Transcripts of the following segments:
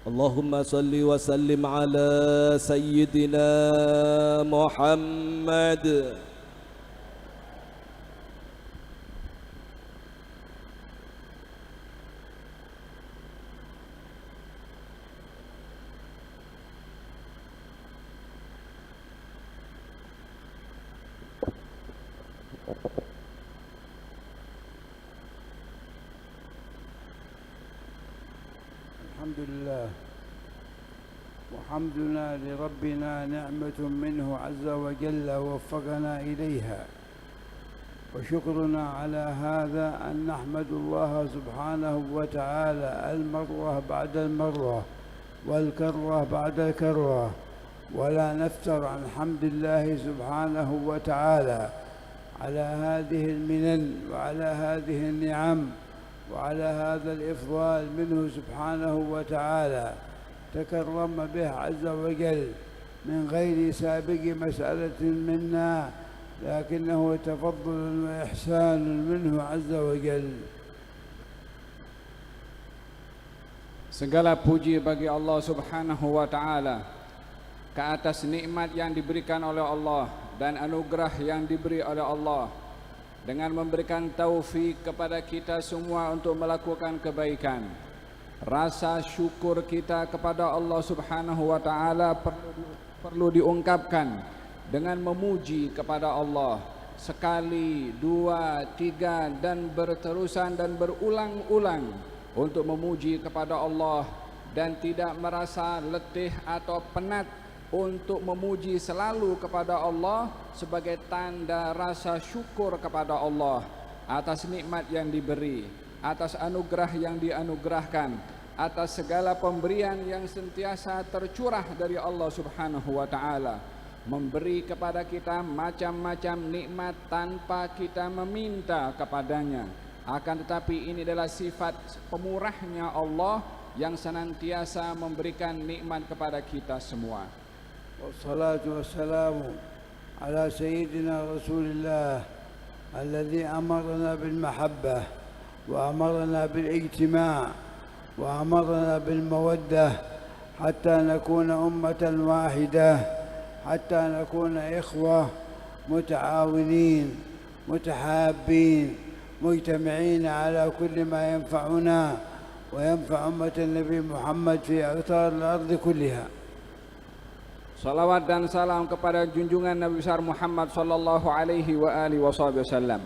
اللهم صل وسلم على سيدنا محمد. الحمد لله وحمدنا لربنا نعمة منه عز وجل وفقنا إليها، وشكرنا على هذا أن نحمد الله سبحانه وتعالى المرة بعد المرة والكرة بعد الكرة، ولا نفتر عن حمد الله سبحانه وتعالى على هذه المنن وعلى هذه النعم وعلى هذا الإفضال منه سبحانه وتعالى تكرم به عز وجل من غير سابق مسألة منا، لكنه تفضل وإحسان منه عز وجل. Segala puji bagi Allah Subhanahu wa taala ke atas nikmat yang diberikan oleh Allah dan anugerah yang diberi oleh Allah dengan memberikan taufik kepada kita semua untuk melakukan kebaikan. Rasa syukur kita kepada Allah Subhanahu wa taala perlu diungkapkan dengan memuji kepada Allah sekali, dua, tiga dan berterusan dan berulang-ulang untuk memuji kepada Allah dan tidak merasa letih atau penat untuk memuji selalu kepada Allah sebagai tanda rasa syukur kepada Allah atas nikmat yang diberi, atas anugerah yang dianugerahkan, atas segala pemberian yang sentiasa tercurah dari Allah Subhanahu wa taala, memberi kepada kita macam-macam nikmat tanpa kita meminta kepadanya. Akan tetapi ini adalah sifat pemurahnya Allah yang senantiasa memberikan nikmat kepada kita semua. والصلاة والسلام على سيدنا رسول الله الذي أمرنا بالمحبة وأمرنا بالاجتماع وأمرنا بالمودة حتى نكون أمة واحدة، حتى نكون إخوة متعاونين متحابين مجتمعين على كل ما ينفعنا وينفع أمة النبي محمد في أقطار الأرض كلها. Salawat dan salam kepada junjungan Nabi besar Muhammad sallallahu alaihi wa alihi wasallam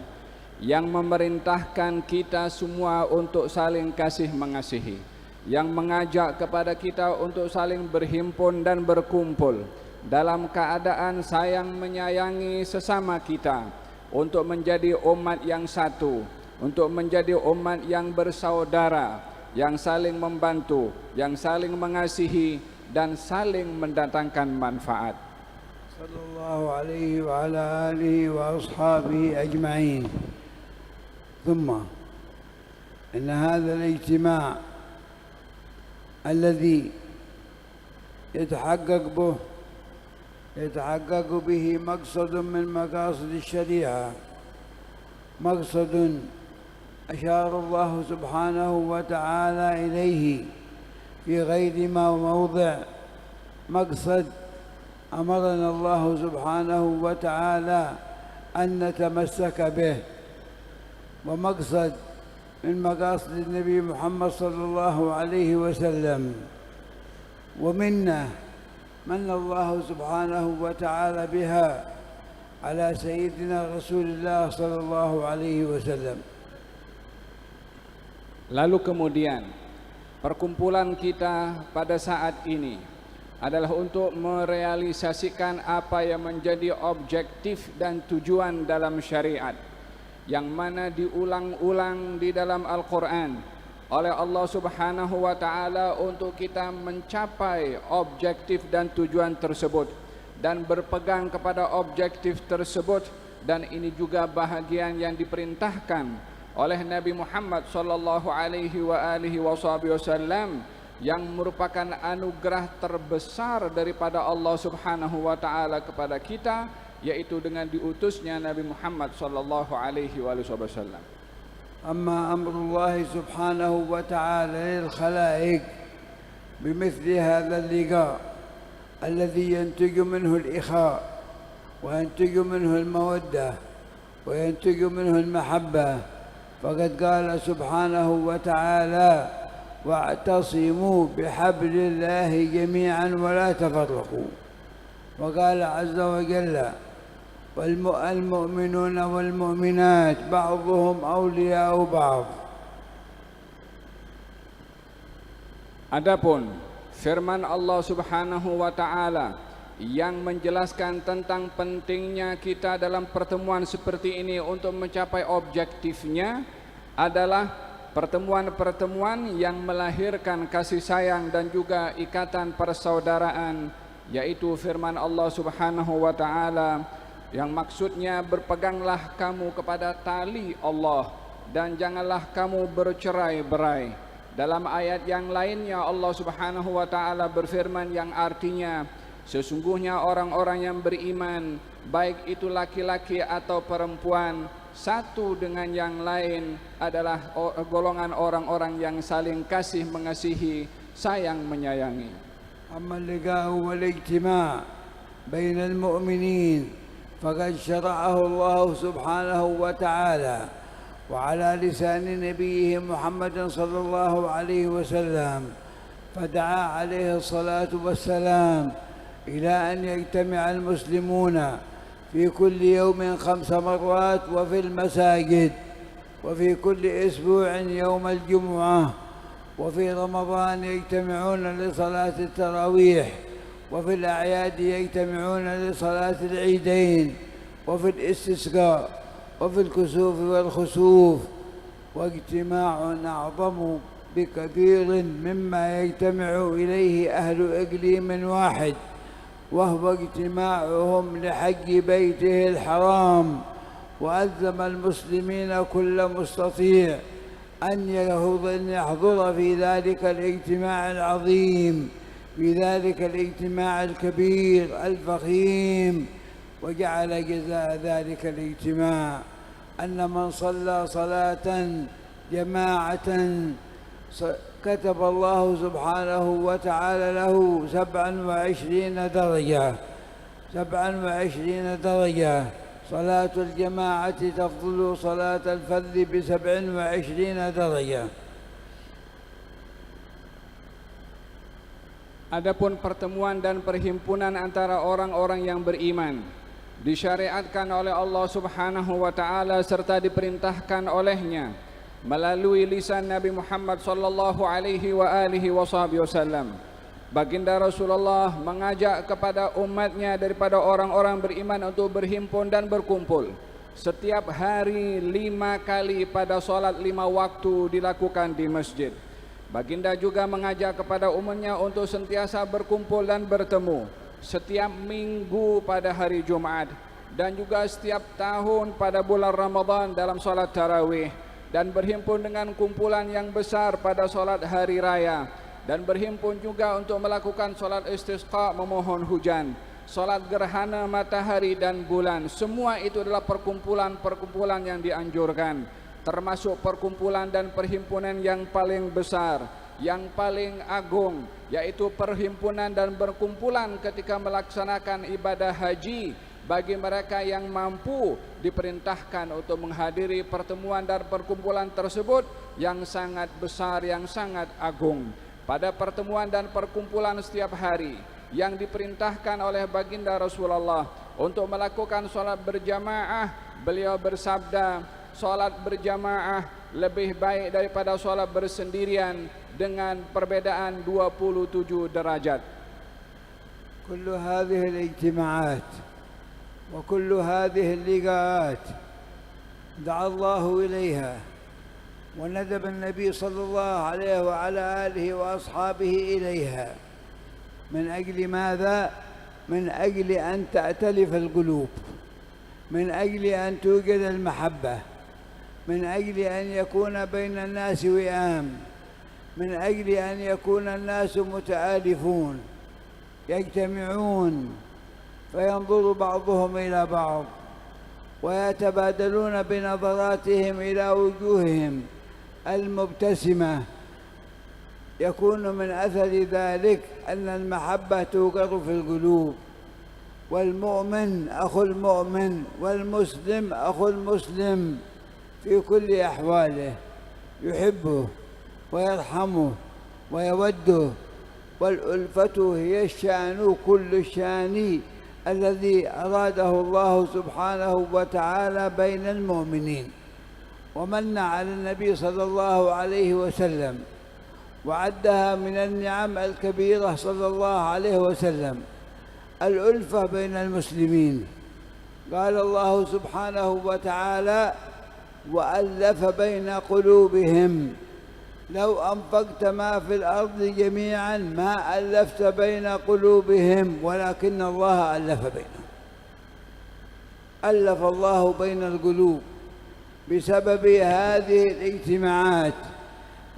yang memerintahkan kita semua untuk saling kasih mengasihi, yang mengajak kepada kita untuk saling berhimpun dan berkumpul dalam keadaan sayang menyayangi sesama kita, untuk menjadi umat yang satu, untuk menjadi umat yang bersaudara, yang saling membantu, yang saling mengasihi dan saling mendatangkan manfaat. Sallallahu alaihi wa ala alihi wa ashabihi ajma'in. ثم إن هذا الاجتماع الذي يتحقق به مقصد من مقاصد الشريعة، مقصد أشار الله سبحانه وتعالى إليه في غير ما موضع، مقصد أمرنا الله سبحانه وتعالى أن نتمسك به، ومقصد من مقاصد النبي محمد صلى الله عليه وسلم. ومنا من الله سبحانه وتعالى بها على سيدنا رسول الله صلى الله عليه وسلم. Lalu kemudian perkumpulan kita pada saat ini adalah untuk merealisasikan apa yang menjadi objektif dan tujuan dalam syariat, yang mana diulang-ulang di dalam Al-Quran oleh Allah Subhanahu wa ta'ala untuk kita mencapai objektif dan tujuan tersebut dan berpegang kepada objektif tersebut. Dan ini juga bahagian yang diperintahkan oleh Nabi Muhammad sallallahu alaihi wasallam, yang merupakan anugerah terbesar daripada Allah Subhanahu wa ta'ala kepada kita, yaitu dengan diutusnya Nabi Muhammad sallallahu alaihi wasallam. أما أمر الله سبحانه وتعالى للخلائق بمثل هذا اللقاء الذي ينتج منه الإخاء وينتج منه المودة وينتج منه المحبة. فقد قال سبحانه وتعالى: واعتصموا بحبل الله جميعا ولا تفرقوا. وقال عز وجل: والمؤمنون والمؤمنات بعضهم أولياء بعض. Adapun firman Allah Subhanahu wa taala yang menjelaskan tentang pentingnya kita dalam pertemuan seperti ini untuk mencapai objektifnya adalah pertemuan-pertemuan yang melahirkan kasih sayang dan juga ikatan persaudaraan, yaitu firman Allah Subhanahu wa taala yang maksudnya berpeganglah kamu kepada tali Allah dan janganlah kamu bercerai-berai. Dalam ayat yang lainnya Allah Subhanahu wa taala berfirman yang artinya sesungguhnya orang-orang yang beriman baik itu laki-laki atau perempuan satu dengan yang lain adalah golongan orang-orang yang saling kasih mengasihi, sayang menyayangi. أما اللقاء والاجتماع بين المؤمنين فقد شرعه الله سبحانه وتعالى وعلى لسان نبيه محمد صلى الله عليه وسلم، فدعا عليه الصلاة والسلام إلى أن يجتمع المسلمون في كل يوم 5 مرات وفي المساجد، وفي كل أسبوع يوم الجمعة، وفي رمضان يجتمعون لصلاة التراويح، وفي الأعياد يجتمعون لصلاة العيدين، وفي الاستسقاء، وفي الكسوف والخسوف. واجتماع أعظم بكثير مما يجتمع إليه أهل إقليم واحد، وهو اجتماعهم لحج بيته الحرام. وألزم المسلمين كل مستطيع أن يحضر في ذلك الاجتماع العظيم، في ذلك الاجتماع الكبير الفخيم. وجعل جزاء ذلك الاجتماع أن من صلى صلاة جماعة كتب الله سبحانه وتعالى له 27 درجة. 27 درجة. صلاة الجماعة تفضل صلاة الفرد ب27 درجة. Adapun pertemuan dan perhimpunan antara orang-orang yang beriman disyariatkan oleh Allah Subhanahu wa taala serta diperintahkan olehnya melalui lisan Nabi Muhammad sallallahu alaihi wasallam. Baginda Rasulullah mengajak kepada umatnya daripada orang-orang beriman untuk berhimpun dan berkumpul setiap hari 5 kali pada solat 5 waktu dilakukan di masjid. Baginda juga mengajak kepada umatnya untuk sentiasa berkumpul dan bertemu setiap minggu pada hari Jumat dan juga setiap tahun pada bulan Ramadan dalam solat tarawih, dan berhimpun dengan kumpulan yang besar pada solat hari raya, dan berhimpun juga untuk melakukan solat istisqa memohon hujan, solat gerhana matahari dan bulan. Semua itu adalah perkumpulan-perkumpulan yang dianjurkan, termasuk perkumpulan dan perhimpunan yang paling besar, yang paling agung, yaitu perhimpunan dan berkumpulan ketika melaksanakan ibadah haji. Bagi mereka yang mampu diperintahkan untuk menghadiri pertemuan dan perkumpulan tersebut yang sangat besar, yang sangat agung. Pada pertemuan dan perkumpulan setiap hari yang diperintahkan oleh baginda Rasulullah untuk melakukan solat berjamaah, beliau bersabda, solat berjamaah lebih baik daripada solat bersendirian dengan perbedaan 27 derajat. كل هذه الاجتماعات وكل هذه اللقاءات دعا الله إليها وندب النبي صلى الله عليه وعلى آله وأصحابه إليها. من أجل ماذا؟ من أجل أن تأتلف القلوب، من أجل أن توجد المحبة، من أجل أن يكون بين الناس وئام، من أجل أن يكون الناس متآلفون يجتمعون فينظر بعضهم إلى بعض ويتبادلون بنظراتهم إلى وجوههم المبتسمة يكون من أثر ذلك أن المحبة توقر في القلوب، والمؤمن أخو المؤمن والمسلم أخو المسلم في كل أحواله، يحبه ويرحمه ويوده، والألفة هي الشأن كل الشأن الذي أراده الله سبحانه وتعالى بين المؤمنين، ومن على النبي صلى الله عليه وسلم وعدها من النعم الكبيرة صلى الله عليه وسلم الألفة بين المسلمين. قال الله سبحانه وتعالى: وألف بين قلوبهم لو أنفقت ما في الأرض جميعا ما ألفت بين قلوبهم ولكن الله ألف بينهم. ألف الله بين القلوب بسبب هذه الاجتماعات،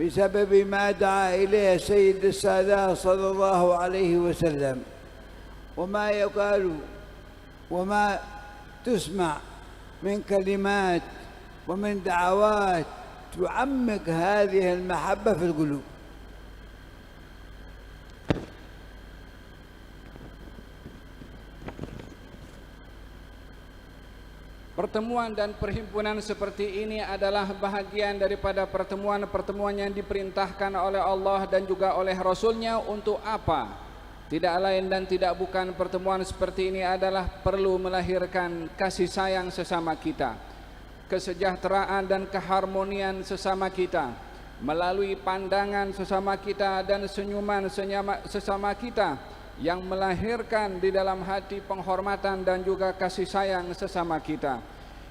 بسبب ما دعا إليه سيد السادات صلى الله عليه وسلم، وما يقال وما تسمع من كلمات ومن دعوات تعمق هذه المحبة في القلوب. Pertemuan dan perhimpunan seperti ini adalah bahagian daripada pertemuan-pertemuan yang diperintahkan oleh Allah dan juga oleh Rasul-Nya. Untuk apa? Tidak lain dan tidak bukan, pertemuan seperti ini adalah perlu melahirkan kasih sayang sesama kita, kesejahteraan dan keharmonian sesama kita, melalui pandangan sesama kita dan senyuman sesama kita, yang melahirkan di dalam hati penghormatan dan juga kasih sayang sesama kita.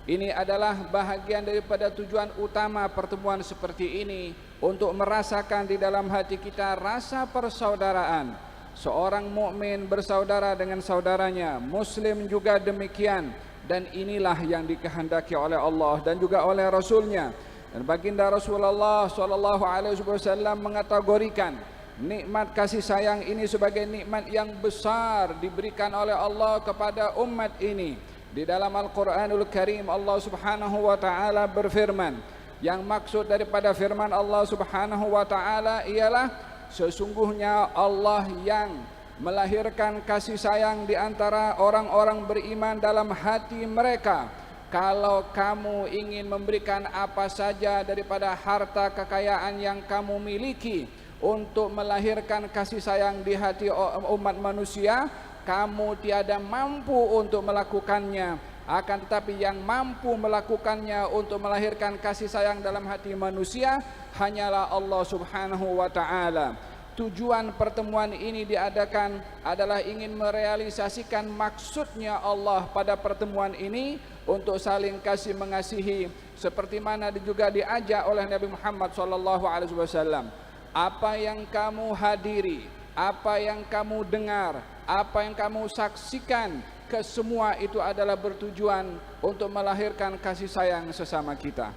Ini adalah bahagian daripada tujuan utama pertemuan seperti ini, untuk merasakan di dalam hati kita rasa persaudaraan. Seorang mukmin bersaudara dengan saudaranya, muslim juga demikian, dan inilah yang dikehendaki oleh Allah dan juga oleh Rasul-Nya. Dan baginda Rasulullah SAW mengategorikan nikmat kasih sayang ini sebagai nikmat yang besar diberikan oleh Allah kepada umat ini. Di dalam Al-Quranul Karim, Allah Subhanahu wa Ta'ala berfirman, yang maksud daripada firman Allah Subhanahu wa Ta'ala ialah sesungguhnya Allah yang melahirkan kasih sayang di antara orang-orang beriman dalam hati mereka. Kalau kamu ingin memberikan apa saja daripada harta kekayaan yang kamu miliki untuk melahirkan kasih sayang di hati umat manusia, kamu tiada mampu untuk melakukannya. Akan tetapi yang mampu melakukannya untuk melahirkan kasih sayang dalam hati manusia hanyalah Allah Subhanahu wa Ta'ala. Tujuan pertemuan ini diadakan adalah ingin merealisasikan maksudnya Allah pada pertemuan ini, untuk saling kasih mengasihi, seperti mana juga diajak oleh Nabi Muhammad SAW. Apa yang kamu hadiri, apa yang kamu dengar, apa yang kamu saksikan, kesemua itu adalah bertujuan untuk melahirkan kasih sayang sesama kita.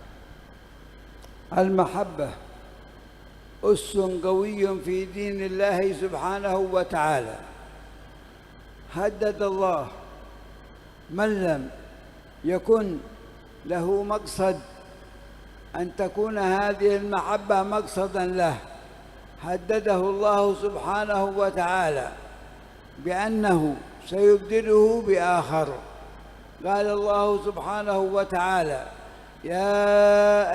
Al-mahabbah ussun qawiyyun fi dinillahi subhanahu wa ta'ala. Haddad Allah man lam yakun lahu maqsad an takuna hadhihi al-mahabbah maqsadan lahu. هدده الله سبحانه وتعالى بأنه سيبدله بآخر. قال الله سبحانه وتعالى: يا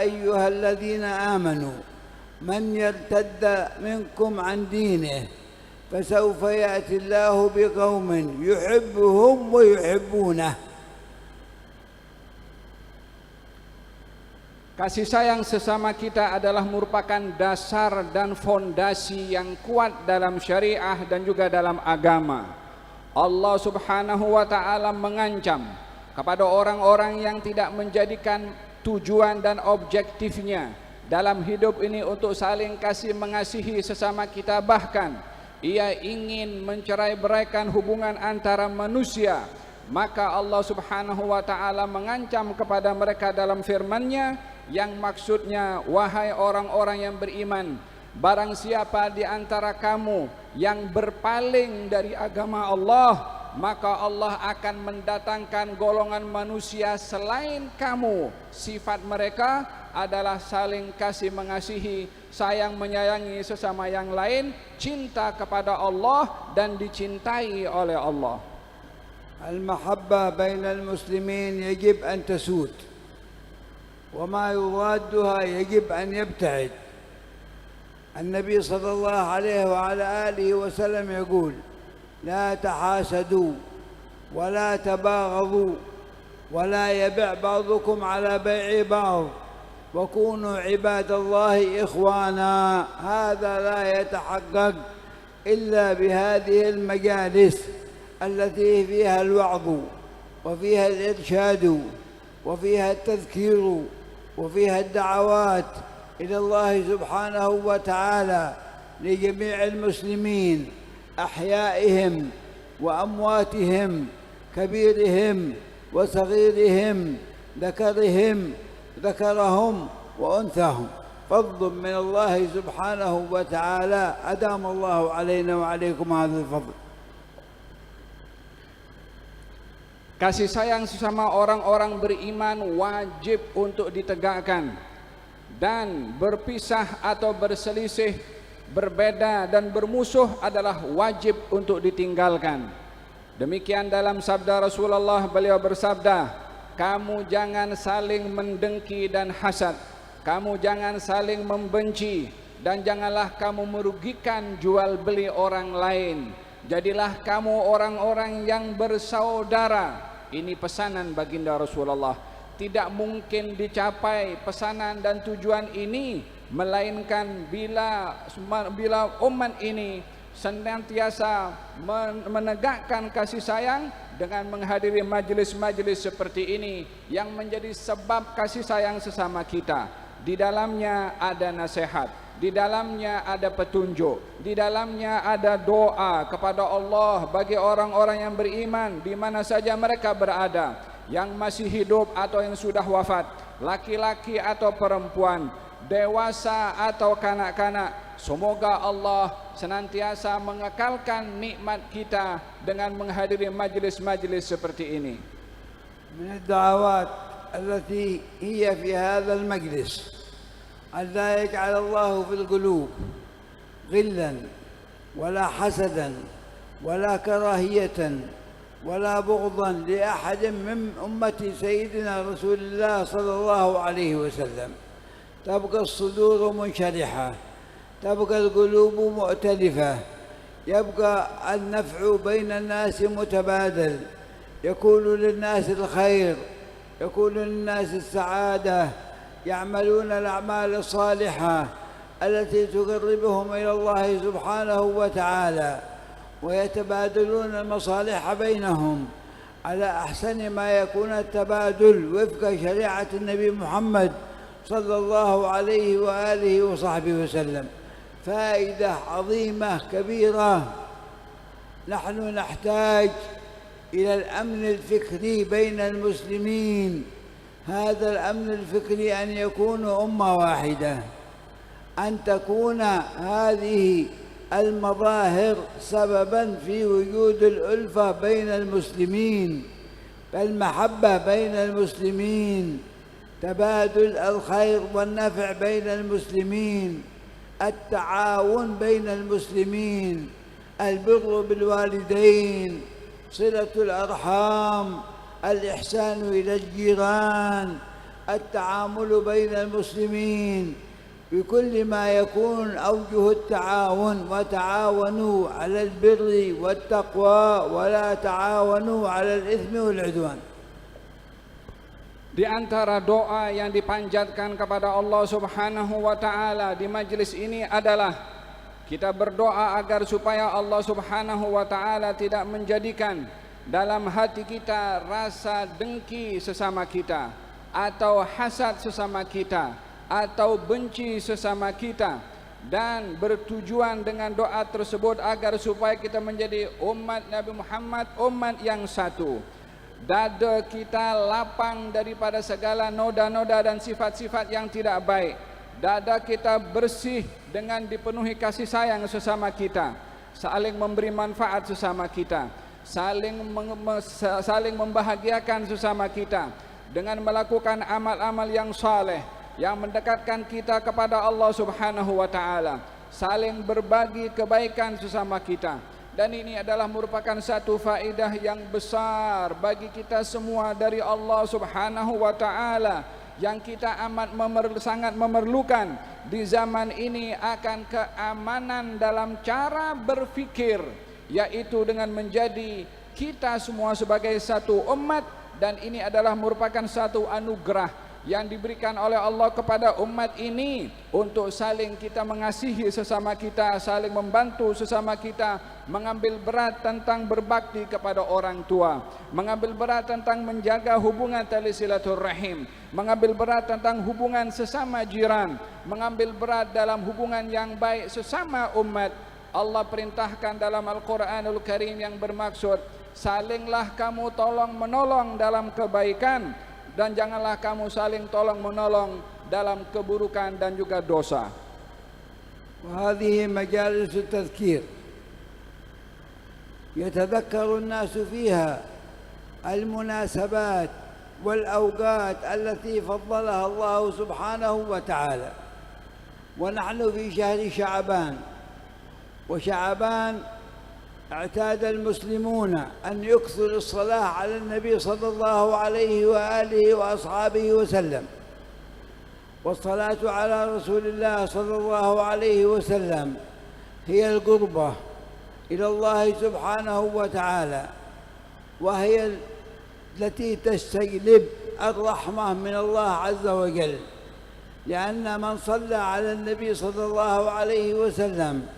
أيها الذين آمنوا من يرتد منكم عن دينه فسوف يأتي الله بقوم يحبهم ويحبونه. Kasih sayang sesama kita adalah merupakan dasar dan fondasi yang kuat dalam syariah dan juga dalam agama. Allah Subhanahu wa Ta'ala mengancam kepada orang-orang yang tidak menjadikan tujuan dan objektifnya dalam hidup ini untuk saling kasih mengasihi sesama kita, bahkan ia ingin mencerai-beraikan hubungan antara manusia. Maka Allah Subhanahu wa Ta'ala mengancam kepada mereka dalam firman-Nya, yang maksudnya, wahai orang-orang yang beriman, barang siapa di antara kamu yang berpaling dari agama Allah, maka Allah akan mendatangkan golongan manusia selain kamu. Sifat mereka adalah saling kasih mengasihi, sayang menyayangi sesama yang lain, cinta kepada Allah dan dicintai oleh Allah. المحبة بين المسلمين يجب أن تسود، وما يضادها يجب أن يبتعد. النبي صلى الله عليه وعلى آله وسلم يقول: لا تحاسدوا ولا تباغضوا ولا يبع بعضكم على بيع بعض وكونوا عباد الله إخوانا. هذا لا يتحقق إلا بهذه المجالس التي فيها الوعظ وفيها الإرشاد وفيها التذكير وفيها الدعوات إلى الله سبحانه وتعالى لجميع المسلمين، أحيائهم وأمواتهم، كبيرهم وصغيرهم، ذكرهم وأنثاهم، فضل من الله سبحانه وتعالى أدام الله علينا وعليكم هذا الفضل. Kasih sayang sesama orang-orang beriman wajib untuk ditegakkan, dan berpisah atau berselisih, berbeda dan bermusuh adalah wajib untuk ditinggalkan. Demikian dalam sabda Rasulullah, beliau bersabda, kamu jangan saling mendengki dan hasad, kamu jangan saling membenci, dan janganlah kamu merugikan jual beli orang lain. Jadilah kamu orang-orang yang bersaudara. Ini pesanan baginda Rasulullah. Tidak mungkin dicapai pesanan dan tujuan ini melainkan bila umat ini senantiasa menegakkan kasih sayang dengan menghadiri majelis-majelis seperti ini yang menjadi sebab kasih sayang sesama kita. Di dalamnya ada nasihat, di dalamnya ada petunjuk, di dalamnya ada doa kepada Allah bagi orang-orang yang beriman di mana saja mereka berada, yang masih hidup atau yang sudah wafat, laki-laki atau perempuan, dewasa atau kanak-kanak. Semoga Allah senantiasa mengekalkan nikmat kita dengan menghadiri majlis-majlis seperti ini. من الدعوات التي هي في هذا المجلس أن لا يجعل الله في القلوب غلا ولا حسدا ولا كراهية ولا بغضا لأحد من أمة سيدنا رسول الله صلى الله عليه وسلم. تبقى الصدور منشرحة، تبقى القلوب مؤتلفة، يبقى النفع بين الناس متبادل، يكون للناس الخير، يكون للناس السعادة، يعملون الأعمال الصالحة التي تقربهم إلى الله سبحانه وتعالى، ويتبادلون المصالح بينهم على أحسن ما يكون التبادل وفق شريعة النبي محمد صلى الله عليه وآله وصحبه وسلم. فائدة عظيمة كبيرة. نحن نحتاج إلى الأمن الفكري بين المسلمين. هذا الأمن الفكري أن يكونوا أمة واحدة، أن تكون هذه المظاهر سببا في وجود الألفة بين المسلمين، المحبة بين المسلمين، تبادل الخير والنفع بين المسلمين، التعاون بين المسلمين، البر بالوالدين، صلة الأرحام، الإحسان إلى الجيران، التعامل بين المسلمين بكل ما يكون أوجه التعاون. وتعاونوا على البر والتقوى ولا تعاونوا على الإثم والعدوان. Di antara doa yang dipanjatkan kepada Allah Subhanahu wa taala di majlis ini adalah kita berdoa agar supaya Allah Subhanahu wa taala tidak menjadikan dalam hati kita rasa dengki sesama kita, atau hasad sesama kita, atau benci sesama kita, dan bertujuan dengan doa tersebut agar supaya kita menjadi umat Nabi Muhammad, umat yang satu. Dada kita lapang daripada segala noda-noda dan sifat-sifat yang tidak baik. Dada kita bersih dengan dipenuhi kasih sayang sesama kita, saling memberi manfaat sesama kita, saling membahagiakan sesama kita dengan melakukan amal-amal yang saleh, yang mendekatkan kita kepada Allah Subhanahu wa taala, saling berbagi kebaikan sesama kita. Dan ini adalah merupakan satu faedah yang besar bagi kita semua dari Allah Subhanahu wa taala yang kita sangat memerlukan di zaman ini akan keamanan dalam cara berfikir, yaitu dengan menjadi kita semua sebagai satu umat. Dan ini adalah merupakan satu anugerah yang diberikan oleh Allah kepada umat ini untuk saling kita mengasihi sesama kita, saling membantu sesama kita, mengambil berat tentang berbakti kepada orang tua, mengambil berat tentang menjaga hubungan tali silaturahim, mengambil berat tentang hubungan sesama jiran, mengambil berat dalam hubungan yang baik sesama umat. Allah perintahkan dalam Al-Quranul Karim yang bermaksud, salinglah kamu tolong menolong dalam kebaikan, dan janganlah kamu saling tolong menolong dalam keburukan dan juga dosa. وهذه مجالس التذكير يتذكر الناس فيها المناسبات والأوقات التي فضلها الله سبحانه وتعالى. ونحن في شهر شعبان، وشعبان اعتاد المسلمون أن يكثروا الصلاة على النبي صلى الله عليه وآله وأصحابه وسلم. والصلاة على رسول الله صلى الله عليه وسلم هي القربة إلى الله سبحانه وتعالى، وهي التي تستجلب الرحمة من الله عز وجل، لأن من صلى على النبي صلى الله عليه وسلم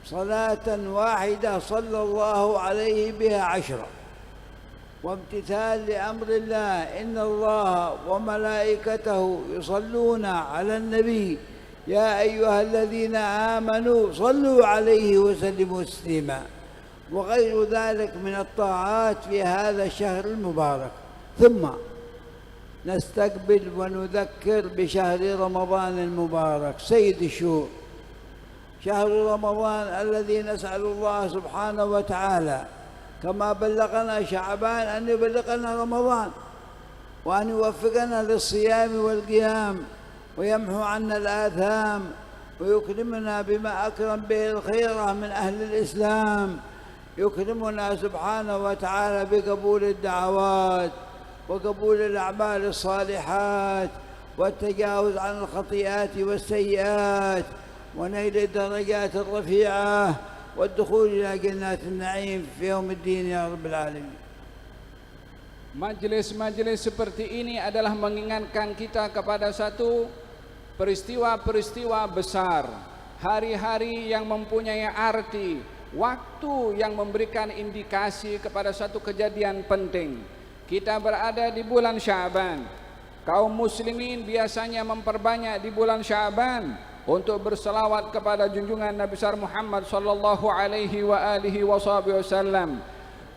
صلاة واحدة صلى الله عليه بها 10. وامتثال لأمر الله، إن الله وملائكته يصلون على النبي يا أيها الذين آمنوا صلوا عليه وسلموا تسليما، وغير ذلك من الطاعات في هذا الشهر المبارك. ثم نستقبل ونذكر بشهر رمضان المبارك سيد الشهور، شهر رمضان الذي نسأل الله سبحانه وتعالى كما بلغنا شعبان أن يبلغنا رمضان، وأن يوفقنا للصيام والقيام، ويمحو عنا الآثام، ويكرمنا بما أكرم به الخيرة من أهل الإسلام. يكرمنا سبحانه وتعالى بقبول الدعوات وقبول الأعمال الصالحات والتجاوز عن الخطيئات والسيئات ونيل الدرجات الرفيعة والدخول إلى جنات النعيم في يوم الدين يا رب العالمين. Majlis-majlis seperti ini adalah mengingatkan kita kepada satu peristiwa-peristiwa besar, hari-hari yang mempunyai arti, waktu yang memberikan indikasi kepada satu kejadian penting. Kita berada di bulan Sya'ban. Kaum muslimin biasanya memperbanyak di bulan Sya'ban untuk berselawat kepada junjungan Nabi besar Muhammad sallallahu alaihi wa alihi wasallam.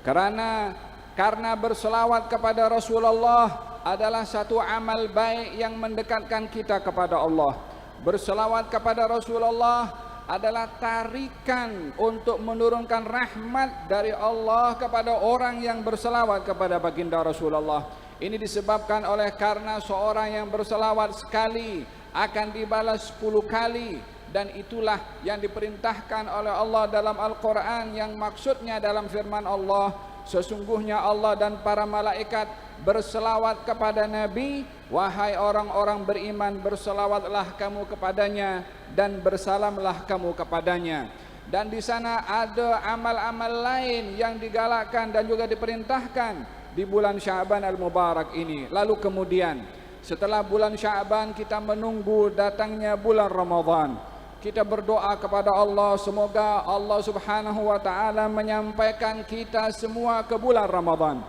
Karena berselawat kepada Rasulullah adalah satu amal baik yang mendekatkan kita kepada Allah. Berselawat kepada Rasulullah adalah tarikan untuk menurunkan rahmat dari Allah kepada orang yang berselawat kepada baginda Rasulullah. Ini disebabkan oleh karena seorang yang berselawat sekali akan dibalas 10 kali, dan itulah yang diperintahkan oleh Allah dalam Al-Quran, yang maksudnya dalam firman Allah, sesungguhnya Allah dan para malaikat berselawat kepada Nabi, wahai orang-orang beriman, berselawatlah kamu kepadanya dan bersalamlah kamu kepadanya. Dan di sana ada amal-amal lain yang digalakkan dan juga diperintahkan di bulan Sya'ban al-Mubarak ini. Lalu kemudian setelah bulan Sya'ban kita menunggu datangnya bulan Ramadan. Kita berdoa kepada Allah, semoga Allah Subhanahu wa taala menyampaikan kita semua ke bulan Ramadan,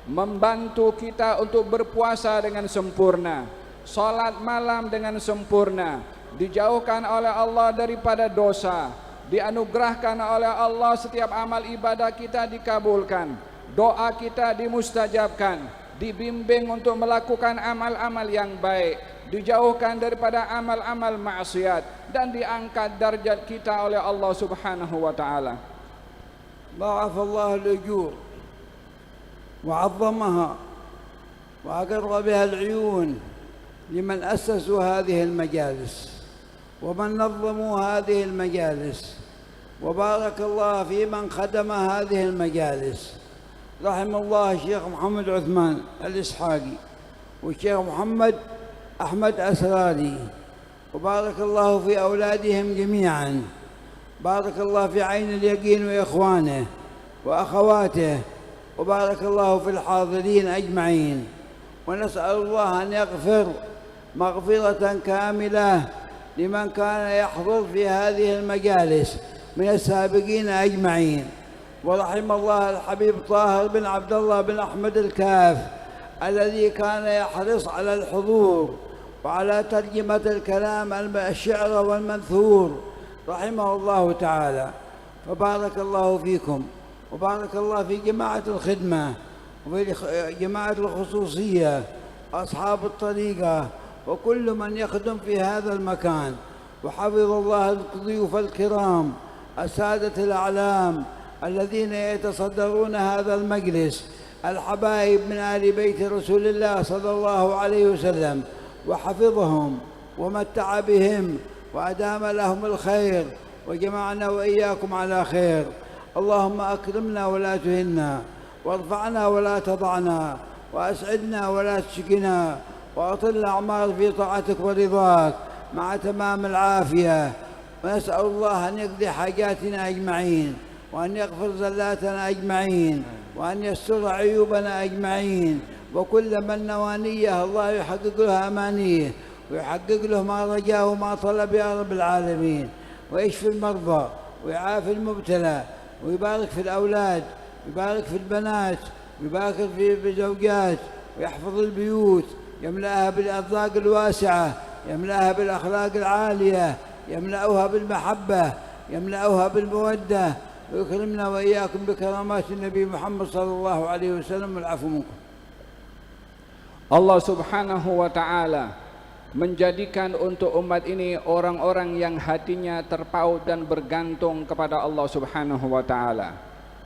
membantu kita untuk berpuasa dengan sempurna, salat malam dengan sempurna, dijauhkan oleh Allah daripada dosa, dianugerahkan oleh Allah setiap amal ibadah kita dikabulkan, doa kita dimustajabkan, dibimbing untuk melakukan amal-amal yang baik, dijauhkan daripada amal-amal maksiat, dan diangkat darjat kita oleh Allah Subhanahu wa taala. ضاعف الله الأجور وعظمها وأقر بها العيون لمن أسسوا هذه المجالس ومن نظموا هذه المجالس، وبارك الله في من خدم هذه المجالس. رحم الله الشيخ محمد عثمان الإسحاقي والشيخ محمد أحمد أسراري، وبارك الله في أولادهم جميعا. بارك الله في عين اليقين وإخوانه وأخواته، وبارك الله في الحاضرين أجمعين. ونسأل الله أن يغفر مغفرة كاملة لمن كان يحضر في هذه المجالس من السابقين أجمعين. ورحم الله الحبيب طاهر بن عبد الله بن أحمد الكاف الذي كان يحرص على الحضور وعلى ترجمة الكلام الشعر والمنثور، رحمه الله تعالى. فبارك الله فيكم، وبارك الله في جماعة الخدمة وفي جماعة الخصوصية، أصحاب الطريقة، وكل من يخدم في هذا المكان. وحفظ الله الضيوف الكرام السادة الأعلام الذين يتصدرون هذا المجلس، الحبايب من آل بيت رسول الله صلى الله عليه وسلم، وحفظهم ومتع بهم وأدام لهم الخير، وجمعنا وإياكم على خير. اللهم أكرمنا ولا تهنا، وارفعنا ولا تضعنا، وأسعدنا ولا تشقنا، وأطل الأعمار في طاعتك ورضاك مع تمام العافية. ونسأل الله أن يقضي حاجاتنا أجمعين، وأن يغفر زلاتنا أجمعين، وأن يستر عيوبنا أجمعين. وكل من نوانيه الله يحقق له أمانيه، ويحقق له ما رجاه وما طلب يا رب العالمين. ويشفي المرضى ويعافي المبتلى، ويبارك في الأولاد، ويبارك في البنات، ويبارك في الزوجات، ويحفظ البيوت، يملأها بالأرزاق الواسعة، يملأها بالأخلاق العالية، يملأها بالمحبة، يملأها بالمودة، ويكرمنا وإياكم بكرامات النبي محمد صلى الله عليه وسلم. والعفو منكم. Allah Subhanahu wa Ta'ala menjadikan untuk umat ini orang-orang yang hatinya terpaut dan bergantung kepada Allah Subhanahu wa Ta'ala.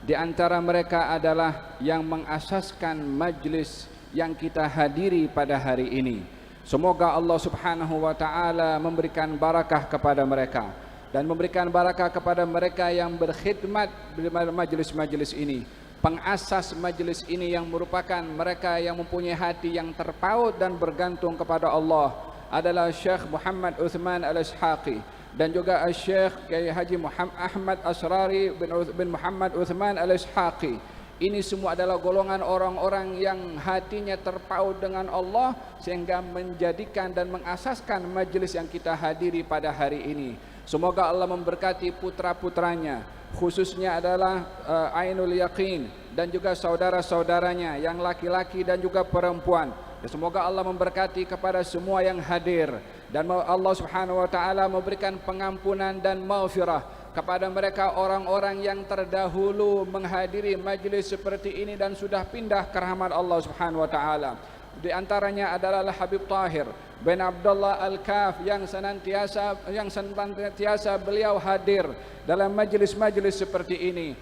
Di antara mereka adalah yang mengasaskan majlis yang kita hadiri pada hari ini. Semoga Allah Subhanahu wa Ta'ala memberikan barakah kepada mereka dan memberikan barakah kepada mereka yang berkhidmat di majlis-majlis ini. Pengasas majlis ini yang merupakan mereka yang mempunyai hati yang terpaut dan bergantung kepada Allah adalah Syekh Muhammad Uthman Al-Ishaqi dan juga Syekh Kiai Haji Muhammad Ahmad Asrari bin Muhammad Uthman Al-Ishaqi. Ini semua adalah golongan orang-orang yang hatinya terpaut dengan Allah sehingga menjadikan dan mengasaskan majlis yang kita hadiri pada hari ini. Semoga Allah memberkati putra-putranya, khususnya adalah Ainul Yaqin dan juga saudara-saudaranya yang laki-laki dan juga perempuan. Dan semoga Allah memberkati kepada semua yang hadir, dan Allah Subhanahu wa Ta'ala memberikan pengampunan dan maghfirah kepada mereka orang-orang yang terdahulu menghadiri majlis seperti ini dan sudah pindah ke rahmat Allah Subhanahu wa Ta'ala. Di antaranya adalah Habib Tahir bin Abdullah Al-Kaf yang senantiasa beliau hadir dalam majlis-majlis seperti ini,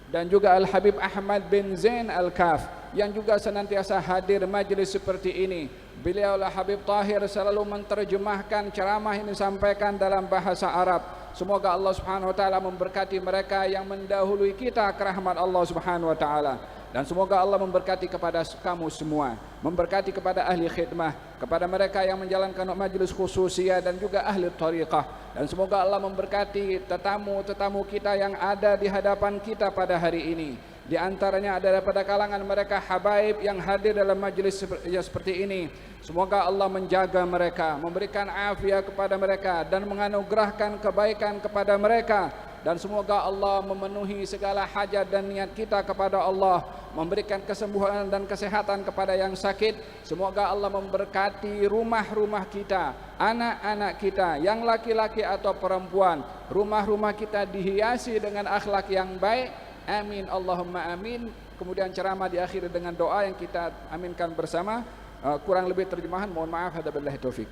dan juga Al-Habib Ahmad bin Zain Al-Kaf yang juga senantiasa hadir majlis seperti ini. Beliau Habib Tahir selalu menerjemahkan ceramah yang disampaikan dalam bahasa Arab. Semoga Allah Subhanahu wa Ta'ala memberkati mereka yang mendahului kita ke rahmat Allah Subhanahu wa Ta'ala. Dan semoga Allah memberkati kepada kamu semua, memberkati kepada ahli khidmah, kepada mereka yang menjalankan majlis khususiyah dan juga ahli tariqah. Dan semoga Allah memberkati tetamu-tetamu kita yang ada di hadapan kita pada hari ini. Di antaranya adalah pada kalangan mereka habaib yang hadir dalam majlis seperti ini. Semoga Allah menjaga mereka, memberikan afiat kepada mereka dan menganugerahkan kebaikan kepada mereka. Dan semoga Allah memenuhi segala hajat dan niat kita kepada Allah, memberikan kesembuhan dan kesehatan kepada yang sakit. Semoga Allah memberkati rumah-rumah kita, anak-anak kita, yang laki-laki atau perempuan. Rumah-rumah kita dihiasi dengan akhlak yang baik. Amin, Allahumma amin. Kemudian ceramah diakhiri dengan doa yang kita aminkan bersama. Kurang lebih terjemahan, mohon maaf. Hada billahi taufik.